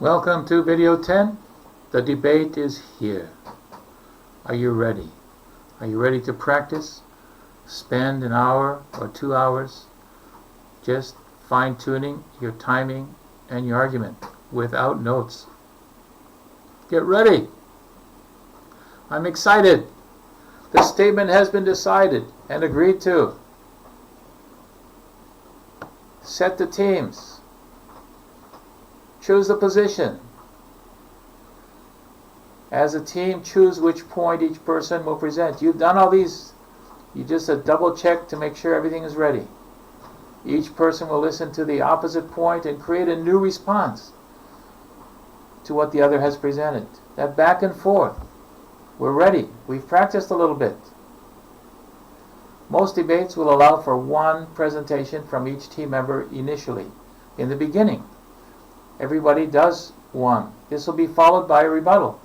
Welcome to video 10. The debate is here. Are you ready? Are you ready to practice? Spend an hour or 2 hours just fine-tuning your timing and your argument without notes. Get ready. I'm excited. The statement has been decided and agreed to. Set the teams. Choose the position. As a team, choose which point each person will present. You've done all these. You just double check to make sure everything is ready. Each person will listen to the opposite point and create a new response to what the other has presented. That back and forth. We're ready. We've practiced a little bit. Most debates will allow for one presentation from each team member initially, in the beginning. Everybody does one. This will be followed by a rebuttal,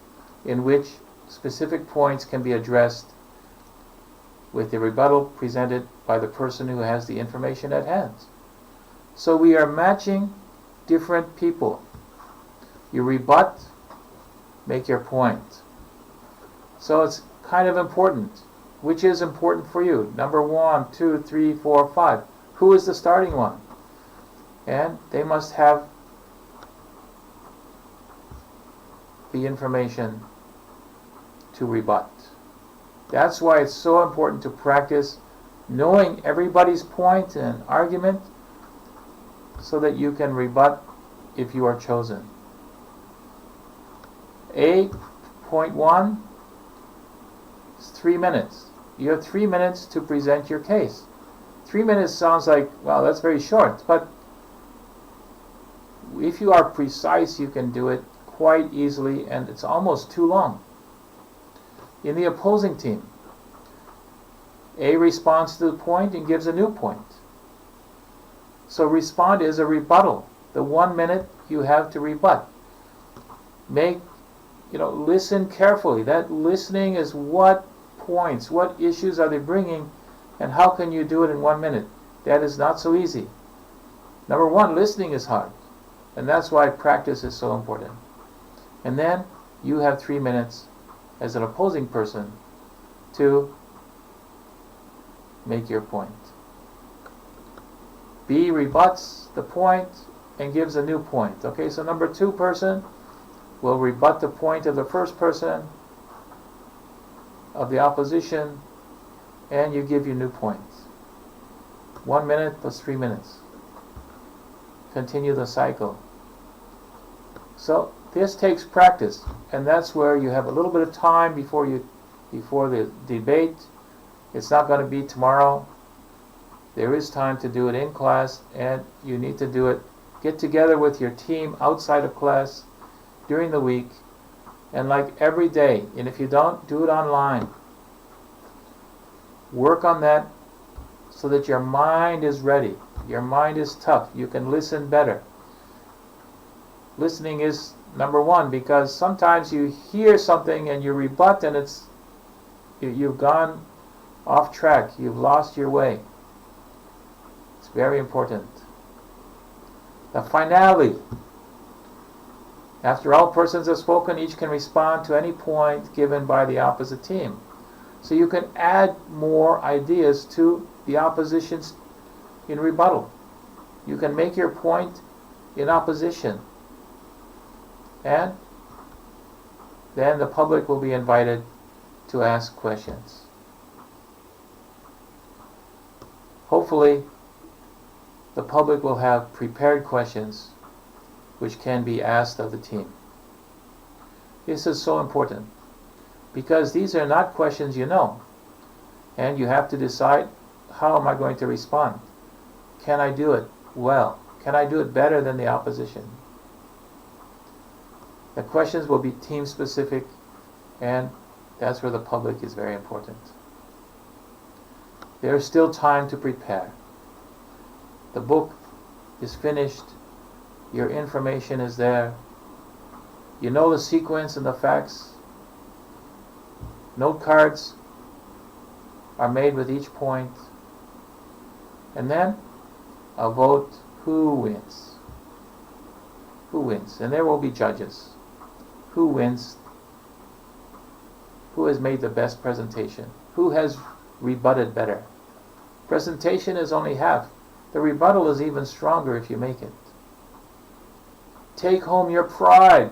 in which specific points can be addressed with the rebuttal presented by the person who has the information at hand. So we are matching different people. You rebut, make your point. So it's kind of important. Which is important for you? Number 1, 2, 3, 4, 5. Who is the starting one? And they must have the information to rebut. That's why it's so important to practice knowing everybody's point and argument so that you can rebut if you are chosen. Point 1 is 3 minutes. You have 3 minutes to present your case. 3 minutes sounds like, well, that's very short, but if you are precise, you can do it quite easily, and it's almost too long. In the opposing team, A responds to the point and gives a new point. So respond is a rebuttal. The 1 minute you have to rebut. Listen carefully. That listening is what points, what issues are they bringing, and how can you do it in 1 minute? That is not so easy. Number 1, listening is hard, and that's why practice is so important. And then you have 3 minutes as an opposing person to make your point. B rebuts the point and gives a new point. Okay, so number 2 person will rebut the point of the first person of the opposition, and you give your new points. 1 minute plus 3 minutes. Continue the cycle. So this takes practice, and that's where you have a little bit of time before the debate. It's not going to be tomorrow. There is time to do it in class, and you need to do it. Get together with your team outside of class during the week, and like every day. And if you don't, do it online. Work on that so that your mind is ready. Your mind is tough. You can listen better. Listening is number 1, because sometimes you hear something and you rebut, and you've gone off track. You've lost your way. It's very important. The finale. After all persons have spoken, each can respond to any point given by the opposite team. So you can add more ideas to the opposition's in rebuttal. You can make your point in opposition. And then the public will be invited to ask questions. Hopefully, the public will have prepared questions which can be asked of the team. This is so important because these are not questions you know, and you have to decide, how am I going to respond? Can I do it well? Can I do it better than the opposition? The questions will be team specific, and that's where the public is very important. There is still time to prepare. The book is finished. Your information is there. You know the sequence and the facts. Note cards are made with each point. And then a vote. Who wins? Who wins? And there will be judges. Who wins? Who has made the best presentation? Who has rebutted better? Presentation is only half. The rebuttal is even stronger if you make it. Take home your pride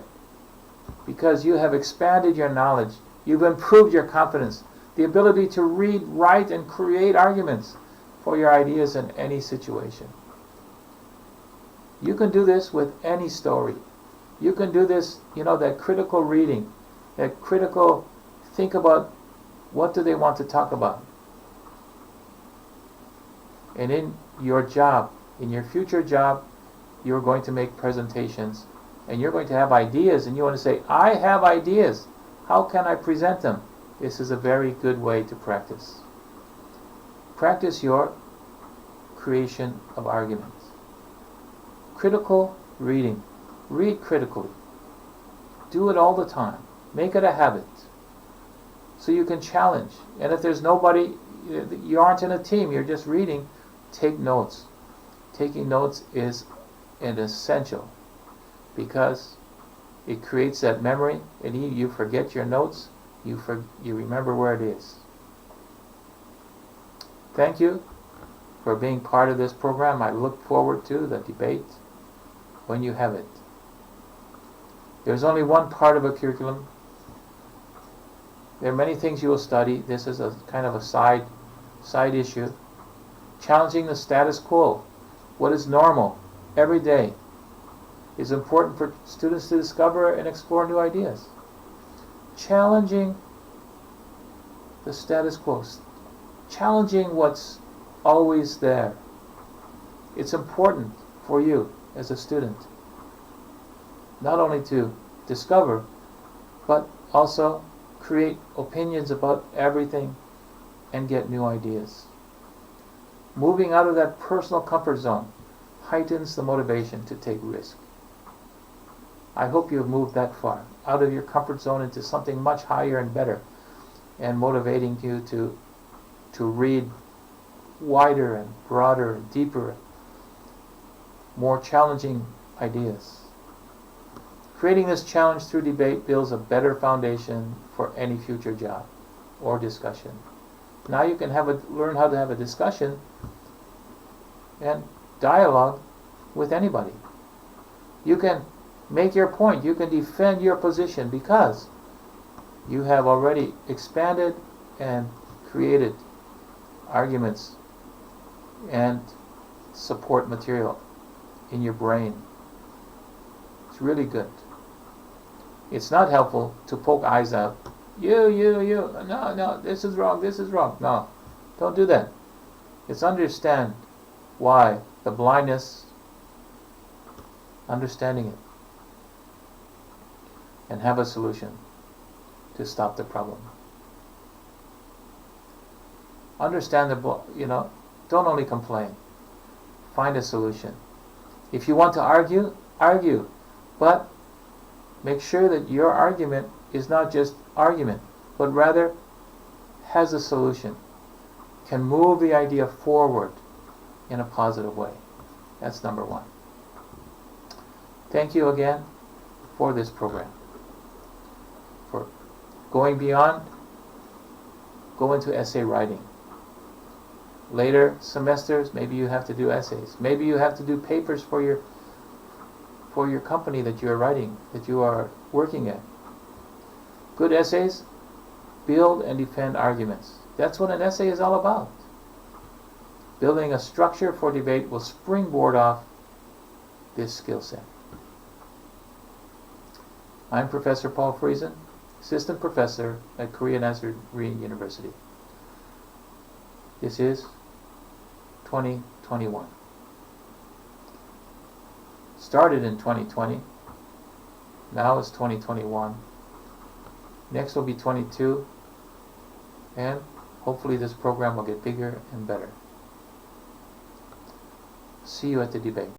because you have expanded your knowledge. You've improved your confidence, the ability to read, write, and create arguments for your ideas in any situation. You can do this with any story. You can do this, that critical reading, that critical think about what do they want to talk about. And in your job, in your future job, you're going to make presentations and you're going to have ideas and you want to say, I have ideas. How can I present them? This is a very good way to practice. Practice your creation of arguments. Critical reading. Read critically. Do it all the time. Make it a habit. So you can challenge. And if there's nobody, you aren't in a team, you're just reading, take notes. Taking notes is an essential because it creates that memory, and you forget your notes, you remember where it is. Thank you for being part of this program. I look forward to the debate when you have it. There's only one part of a curriculum. There are many things you will study. This is a kind of a side issue. Challenging the status quo. What is normal every day is important for students to discover and explore new ideas. Challenging the status quo. Challenging what's always there. It's important for you as a student not only to discover but also create opinions about everything and get new ideas. Moving out of that personal comfort zone heightens the motivation to take risk. I hope you have moved that far, out of your comfort zone into something much higher and better, and motivating you to read wider and broader and deeper, more challenging ideas. Creating this challenge through debate builds a better foundation for any future job or discussion. Now you can learn how to have a discussion and dialogue with anybody. You can make your point. You can defend your position because you have already expanded and created arguments and support material in your brain. It's really good. It's not helpful to poke eyes out. You, no, this is wrong. No, don't do that. It's understand why the blindness, understanding it, and have a solution to stop the problem. Understand don't only complain. Find a solution. If you want to argue, but make sure that your argument is not just argument, but rather has a solution, can move the idea forward in a positive way. That's number one. Thank you again for this program. For going beyond, go into essay writing. Later semesters, maybe you have to do essays. Maybe you have to do papers for your company that you are writing, that you are working at. Good essays build and defend arguments. That's what an essay is all about. Building a structure for debate will springboard off this skill set. I'm Professor Paul Friesen, Assistant Professor at Korea Nazarene University. This is 2021. Started in 2020. Now it's 2021. Next will be 22. And hopefully this program will get bigger and better. See you at the debate.